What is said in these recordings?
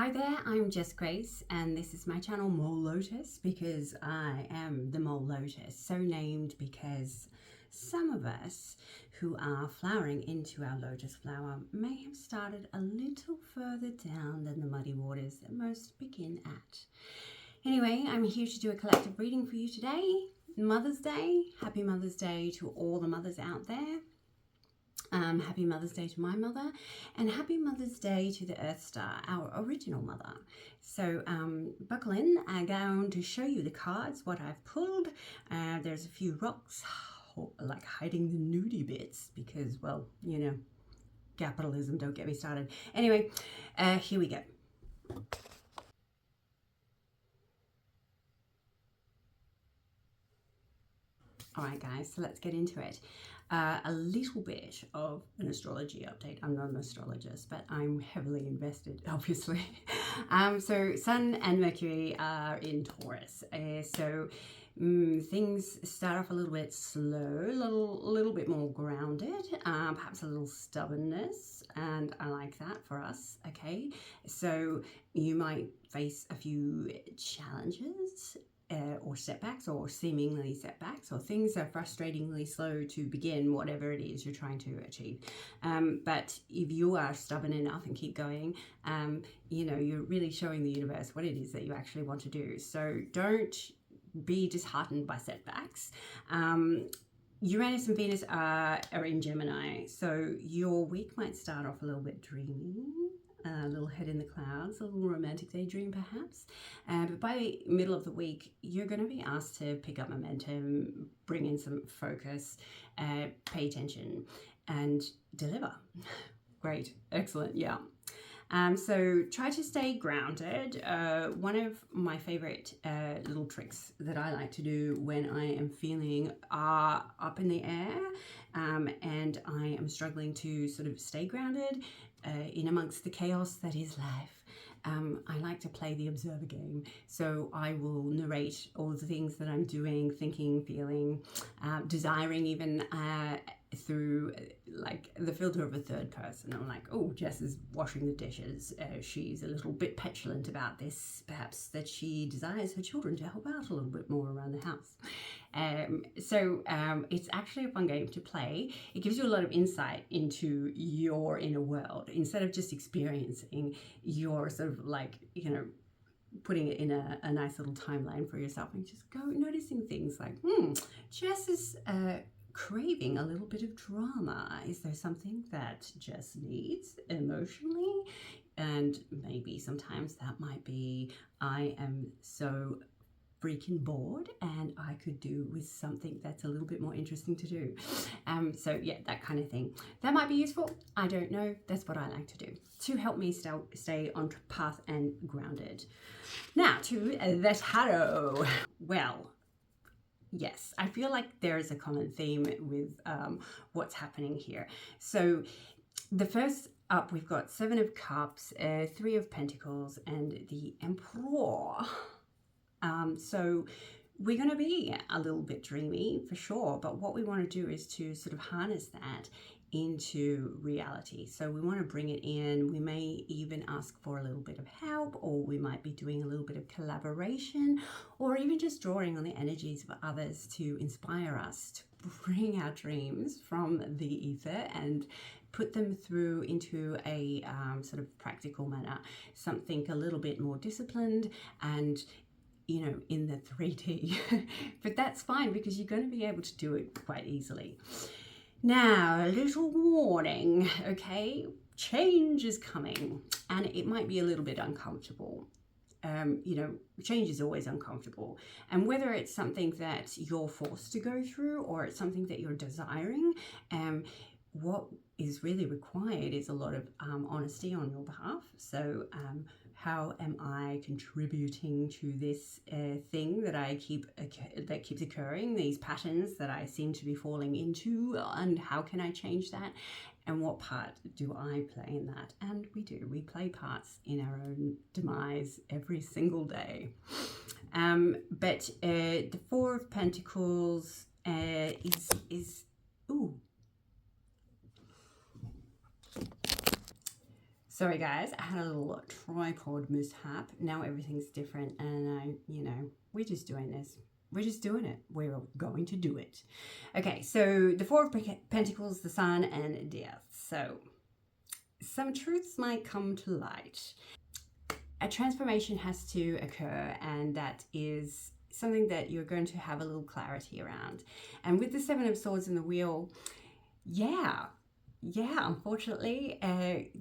Hi there, I'm Jess Grace and this is my channel Mole Lotus because I am the Mole Lotus, so named because some of us who are flowering into our lotus flower may have started a little further down than the muddy waters that most begin at. Anyway, I'm here to do a collective reading for you today. Mother's Day, happy Mother's Day to all the mothers out there. Happy Mother's Day to my mother, and happy Mother's Day to the Earth Star, our original mother. So buckle in. I'm going to show you the cards, what I've pulled. There's a few rocks like hiding the nudie bits because, well, you know, capitalism, don't get me started. Anyway, here we go. All right, guys, so let's get into it. A little bit of an astrology update. I'm not an astrologist, but I'm heavily invested, obviously. So Sun and Mercury are in Taurus. So things start off a little bit slow, a little bit more grounded, perhaps a little stubbornness, and I like that for us, okay? So you might face a few challenges or setbacks, or seemingly setbacks, or things are frustratingly slow to begin whatever it is you're trying to achieve. But if you are stubborn enough and keep going, you know, you're really showing the universe what it is that you actually want to do. So don't be disheartened by setbacks. Uranus and Venus are in Gemini, so your week might start off a little bit dreamy, a little head in the clouds, a little romantic daydream perhaps, but by the middle of the week you're going to be asked to pick up momentum, bring in some focus, pay attention and deliver. Great, excellent, yeah. So try to stay grounded. One of my favorite little tricks that I like to do when I am feeling up in the air and I am struggling to sort of stay grounded in amongst the chaos that is life, I like to play the observer game. So I will narrate all the things that I'm doing, thinking, feeling, desiring even, through like the filter of a third person. I'm like, oh, Jess is washing the dishes. She's a little bit petulant about this, perhaps that she desires her children to help out a little bit more around the house. It's actually a fun game to play. It gives you a lot of insight into your inner world instead of just experiencing your sort of like, you know, putting it in a nice little timeline for yourself and just go noticing things like, Jess is craving a little bit of drama. Is there something that Jess needs emotionally? And maybe sometimes that might be, I am so freaking bored and I could do with something that's a little bit more interesting to do. So yeah, that kind of thing. That might be useful. I don't know. That's what I like to do to help me stay on path and grounded. Now to the tarot. Well, yes, I feel like there is a common theme with what's happening here. So the first up, we've got Seven of Cups, Three of Pentacles, and the Emperor. So we're going to be a little bit dreamy for sure, but what we want to do is to sort of harness that into reality. So we want to bring it in. We may even ask for a little bit of help, or we might be doing a little bit of collaboration, or even just drawing on the energies of others to inspire us to bring our dreams from the ether and put them through into a sort of practical manner, something a little bit more disciplined and, you know, in the 3D. But that's fine because you're going to be able to do it quite easily. Now, a little warning, okay? Change is coming and it might be a little bit uncomfortable. You know, change is always uncomfortable. And whether it's something that you're forced to go through or it's something that you're desiring, what is really required is a lot of honesty on your behalf. So how am I contributing to this thing that that keeps occurring, these patterns that I seem to be falling into, and how can I change that? And what part do I play in that? And we play parts in our own demise every single day. But the Four of Pentacles is ooh. Sorry guys, I had a little tripod mishap. Now everything's different, and we're just doing this. We're just doing it. We're going to do it. Okay, so the Four of Pentacles, the Sun, and Death. So some truths might come to light. A transformation has to occur, and that is something that you're going to have a little clarity around. And with the Seven of Swords and the Wheel, unfortunately,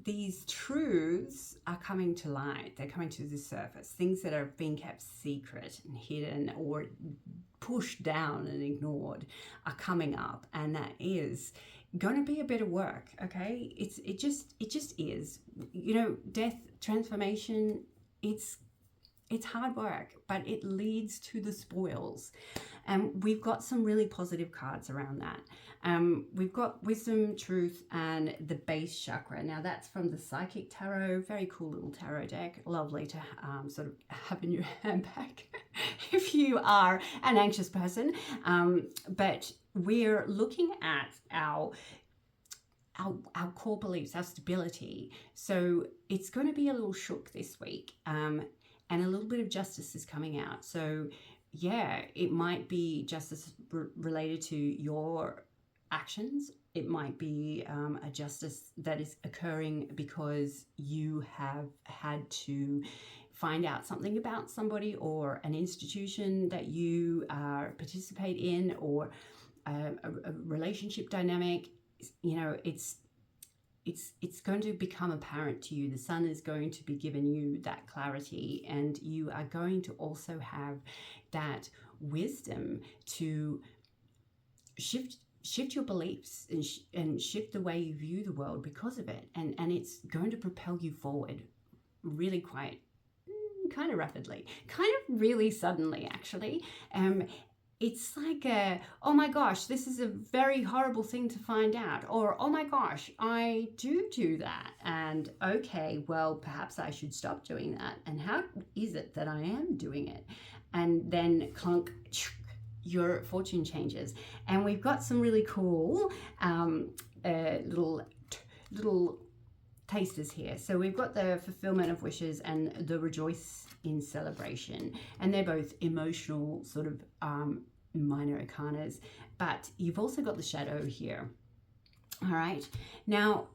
these truths are coming to light. They're coming to the surface. Things that are being kept secret and hidden or pushed down and ignored are coming up, and that is going to be a bit of work. Okay, it just is. Death, transformation. It's hard work, but it leads to the spoils. And we've got some really positive cards around that. We've got Wisdom, Truth, and the Base Chakra. Now that's from the Psychic Tarot. Very cool little tarot deck. Lovely to sort of have in your handbag if you are an anxious person. But we're looking at our core beliefs, our stability. So it's going to be a little shook this week. And a little bit of justice is coming out. So yeah, it might be justice related to your actions. It might be a justice that is occurring because you have had to find out something about somebody or an institution that you participate in, or a relationship dynamic. It's going to become apparent to you. The Sun is going to be giving you that clarity, and you are going to also have that wisdom to shift your beliefs and shift the way you view the world because of it, and it's going to propel you forward really kind of rapidly, kind of really suddenly actually. It's like oh my gosh, this is a very horrible thing to find out, or oh my gosh, I do that, and okay, well, perhaps I should stop doing that, and how is it that I am doing it? And then clunk, your fortune changes. And we've got some really cool little tasters here. So we've got the Fulfillment of Wishes and the Rejoice in Celebration, and they're both emotional sort of minor arcanas, but you've also got the Shadow here. All right, now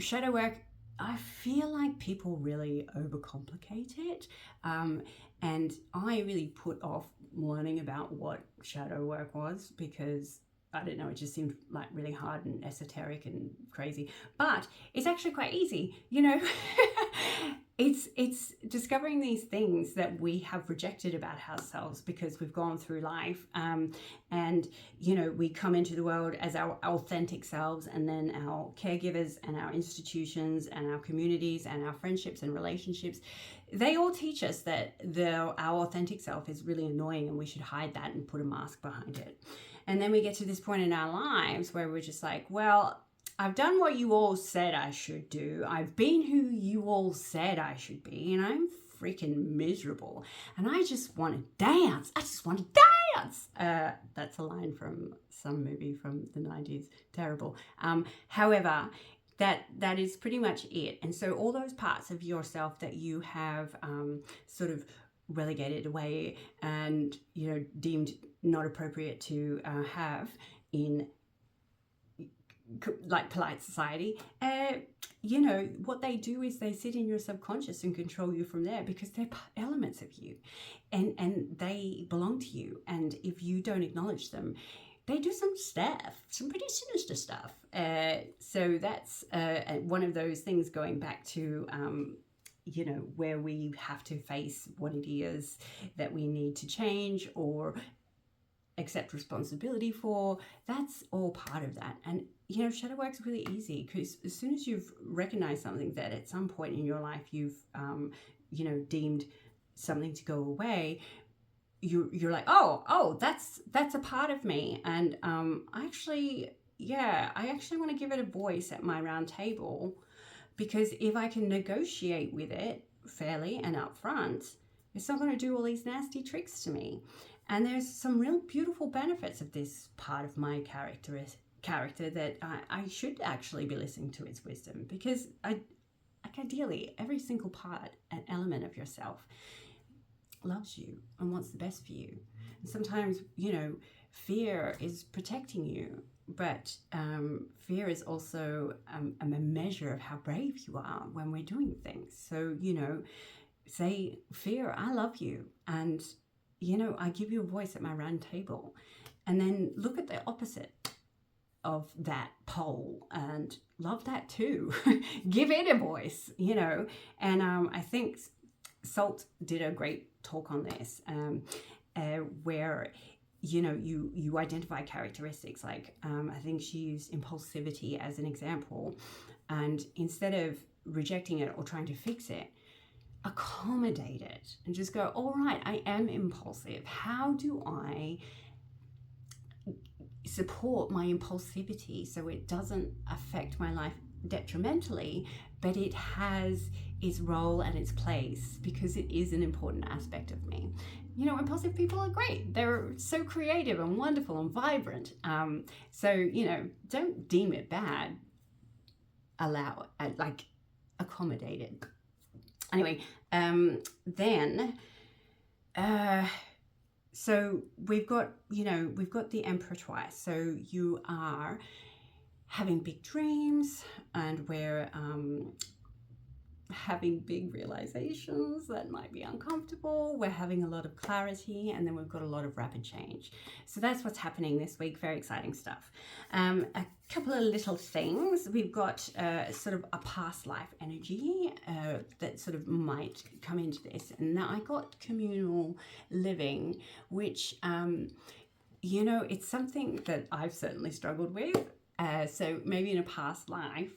shadow work, I feel like people really overcomplicate it, and I really put off learning about what shadow work was because I don't know, it just seemed like really hard and esoteric and crazy, but it's actually quite easy, It's discovering these things that we have rejected about ourselves because we've gone through life, and we come into the world as our authentic selves, and then our caregivers and our institutions and our communities and our friendships and relationships, they all teach us that our authentic self is really annoying and we should hide that and put a mask behind it. And then we get to this point in our lives where we're just like, well, I've done what you all said I should do. I've been who you all said I should be, and I'm freaking miserable. And I just want to dance. I just want to dance. That's a line from some movie from the 90s. Terrible. However, that is pretty much it. And so all those parts of yourself that you have sort of relegated away and deemed not appropriate to have in like polite society, what they do is they sit in your subconscious and control you from there because they're elements of you, and they belong to you, and if you don't acknowledge them, they do some pretty sinister stuff. So that's one of those things, going back to where we have to face what it is that we need to change or accept responsibility for. That's all part of that. And shadow work's really easy because as soon as you've recognized something that at some point in your life you've deemed something to go away, you're like, oh that's a part of me, and I actually want to give it a voice at my round table, because if I can negotiate with it fairly and upfront, it's not going to do all these nasty tricks to me. And there's some real beautiful benefits of this part of my character that I should actually be listening to its wisdom, because I like ideally, every single part and element of yourself loves you and wants the best for you. And sometimes, fear is protecting you, but fear is also a measure of how brave you are when we're doing things. So, say, fear, I love you, and I give you a voice at my round table. And then look at the opposite of that pole and love that too. Give it a voice, and I think Salt did a great talk on this, where you identify characteristics, like I think she used impulsivity as an example, and instead of rejecting it or trying to fix it, accommodate it and just go, all right, I am impulsive. How do I support my impulsivity so it doesn't affect my life detrimentally, but it has its role and its place because it is an important aspect of me. Impulsive people are great. They're so creative and wonderful and vibrant. So don't deem it bad. Allow it, accommodate it. Anyway, so we've got the Emperor twice. So you are having big dreams, and we're having big realizations that might be uncomfortable. We're having a lot of clarity, and then we've got a lot of rapid change. So that's what's happening this week. Very exciting stuff. A couple of little things. We've got sort of a past life energy that sort of might come into this. And now I got communal living, which, it's something that I've certainly struggled with. So maybe in a past life,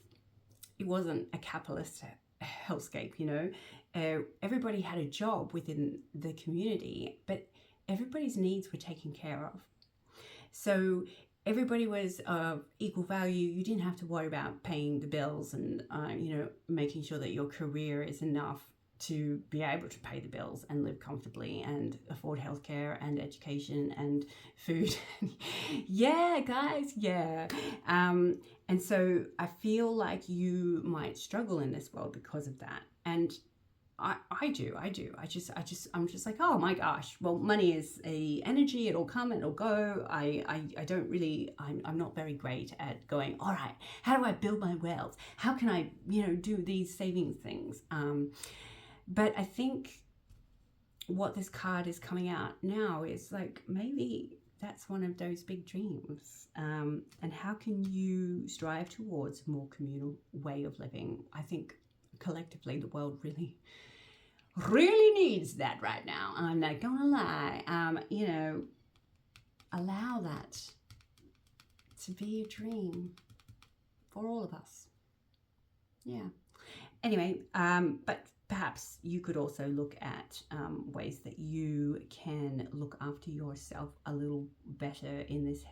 it wasn't a capitalist hellscape, everybody had a job within the community, but everybody's needs were taken care of. So everybody was of equal value. You didn't have to worry about paying the bills and, making sure that your career is enough to be able to pay the bills and live comfortably and afford healthcare and education and food. Yeah, guys, yeah. And so I feel like you might struggle in this world because of that. And I do. I'm just like, oh my gosh. Well, money is a energy. It'll come, it'll go. I don't really, I'm not very great at going, all right, how do I build my wealth? How can I, do these savings things? But I think what this card is coming out now is like, maybe that's one of those big dreams. And how can you strive towards a more communal way of living? I think collectively the world really needs that right now. I'm not gonna lie. Allow that to be a dream for all of us. Yeah. Anyway, but perhaps you could also look at ways that you can look after yourself a little better in this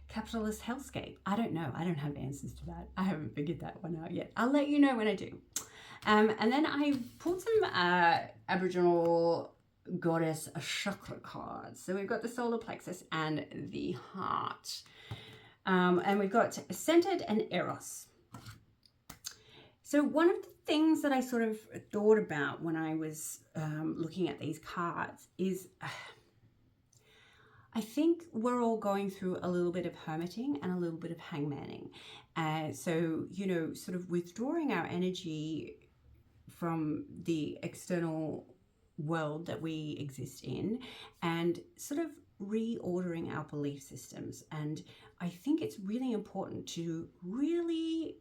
capitalist hellscape. I don't know. I don't have answers to that. I haven't figured that one out yet. I'll let you know when I do. And then I pulled some Aboriginal goddess chakra cards. So we've got the solar plexus and the heart. And we've got centered and eros. So one of the things that I sort of thought about when I was looking at these cards is I think we're all going through a little bit of hermiting and a little bit of hangmanning. So, sort of withdrawing our energy from the external world that we exist in and sort of reordering our belief systems. And I think it's really important to really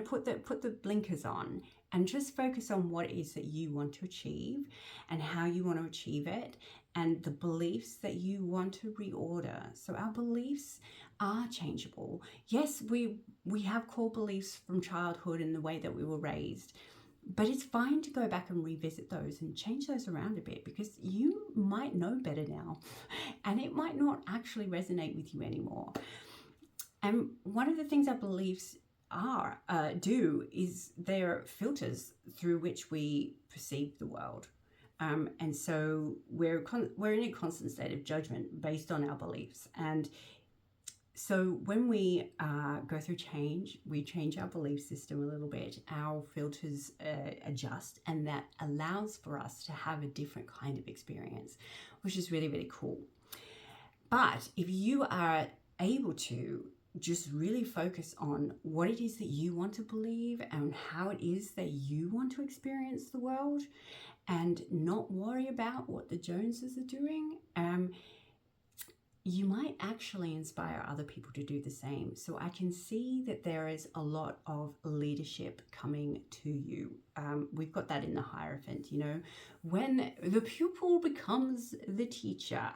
put the blinkers on and just focus on what it is that you want to achieve and how you want to achieve it and the beliefs that you want to reorder. So our beliefs are changeable. Yes, we have core beliefs from childhood and the way that we were raised, but it's fine to go back and revisit those and change those around a bit, because you might know better now and it might not actually resonate with you anymore. And one of the things our beliefs do is they're filters through which we perceive the world, and so we're in a constant state of judgment based on our beliefs. And So when we go through change, we change our belief system a little bit, our filters adjust, and that allows for us to have a different kind of experience, which is really, really cool. But if you are able to just really focus on what it is that you want to believe and how it is that you want to experience the world, and not worry about what the Joneses are doing, you might actually inspire other people to do the same. So I can see that there is a lot of leadership coming to you. We've got that in the Hierophant, you know, when the pupil becomes the teacher.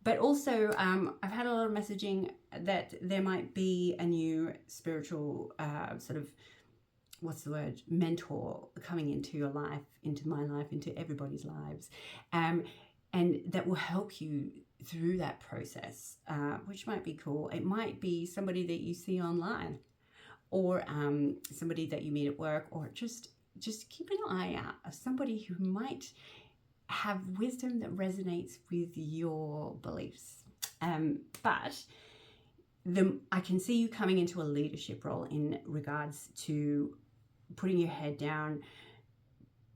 But also, I've had a lot of messaging that there might be a new spiritual sort of, what's the word, mentor coming into your life, into my life, into everybody's lives. And that will help you through that process, which might be cool. It might be somebody that you see online, or somebody that you meet at work, or just keep an eye out of somebody who might have wisdom that resonates with your beliefs. But I can see you coming into a leadership role in regards to putting your head down,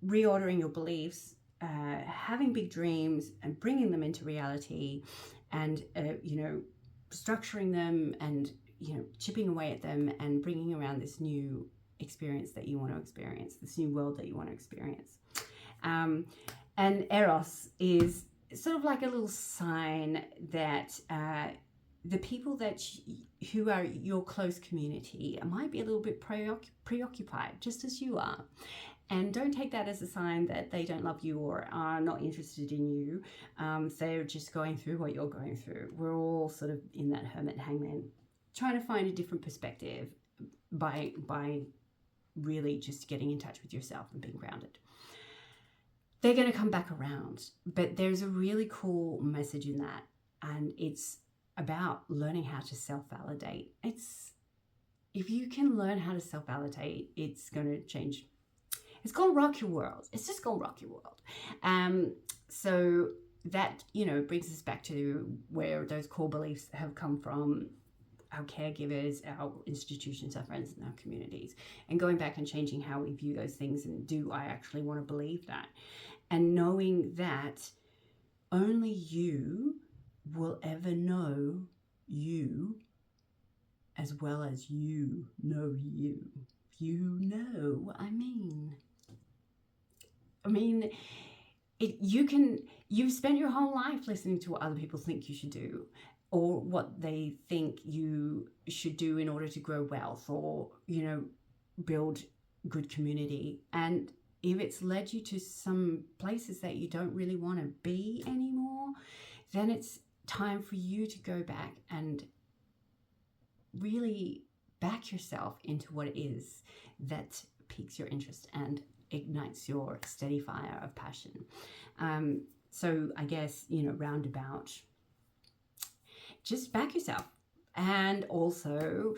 reordering your beliefs, having big dreams and bringing them into reality, and structuring them, and chipping away at them and bringing around this new experience that you want to experience, this new world that you want to experience. And Eros is sort of like a little sign that the people who are your close community might be a little bit preoccupied, just as you are. And don't take that as a sign that they don't love you or are not interested in you. They're just going through what you're going through. We're all sort of in that hermit hangman, trying to find a different perspective by really just getting in touch with yourself and being grounded. They're going to come back around, but there's a really cool message in that, and it's about learning how to self-validate. If you can learn how to self-validate, it's going to change. It's going to rock your world. It's just going to rock your world. So that, brings us back to where those core beliefs have come from, our caregivers, our institutions, our friends, and our communities, and going back and changing how we view those things. And do I actually want to believe that? And knowing that only you will ever know you as well as you know you. You know what I mean? You've spent your whole life listening to what other people think you should do, or what they think you should do in order to grow wealth, or, build good community. And if it's led you to some places that you don't really want to be anymore, then it's time for you to go back and really back yourself into what it is that piques your interest and ignites your steady fire of passion. So I guess, roundabout, just back yourself, and also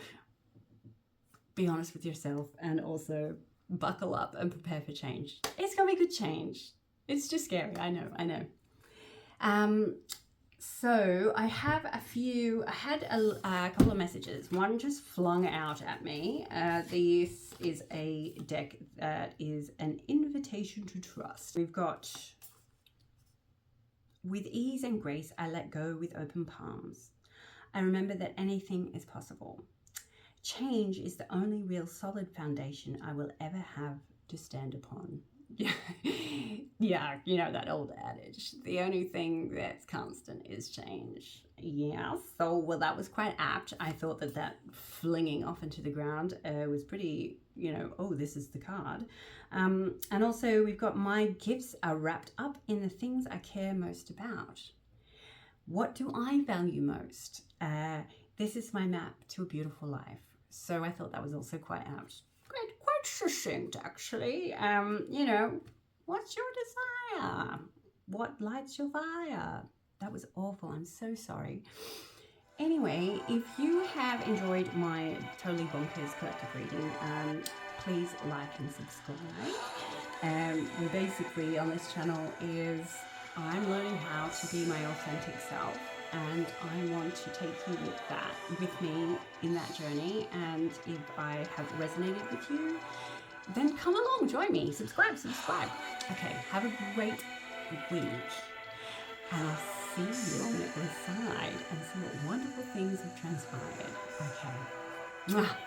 be honest with yourself, and also buckle up and prepare for change. It's gonna be good change. It's just scary. I know. So I had a couple of messages. One just flung out at me. This is a deck that is an invitation to trust. We've got, with ease and grace, I let go with open palms. I remember that anything is possible. Change is the only real solid foundation I will ever have to stand upon. Yeah, that old adage, the only thing that's constant is change. Yeah, so, well, that was quite apt. I thought that flinging off into the ground was pretty, oh, this is the card. And also we've got, my gifts are wrapped up in the things I care most about. What do I value most? This is my map to a beautiful life. So I thought that was also quite apt. Quite succinct, actually. What's your desire? What lights your fire? That was awful. I'm so sorry. Anyway, if you have enjoyed my totally bonkers collective reading, please like and subscribe. We basically, on this channel, is I'm learning how to be my authentic self, and I want to take you with me in that journey. And if I have resonated with you, then come along, join me, subscribe. Okay, have a great week, and I'll see you on the other side and see what wonderful things have transpired. Okay. Mwah.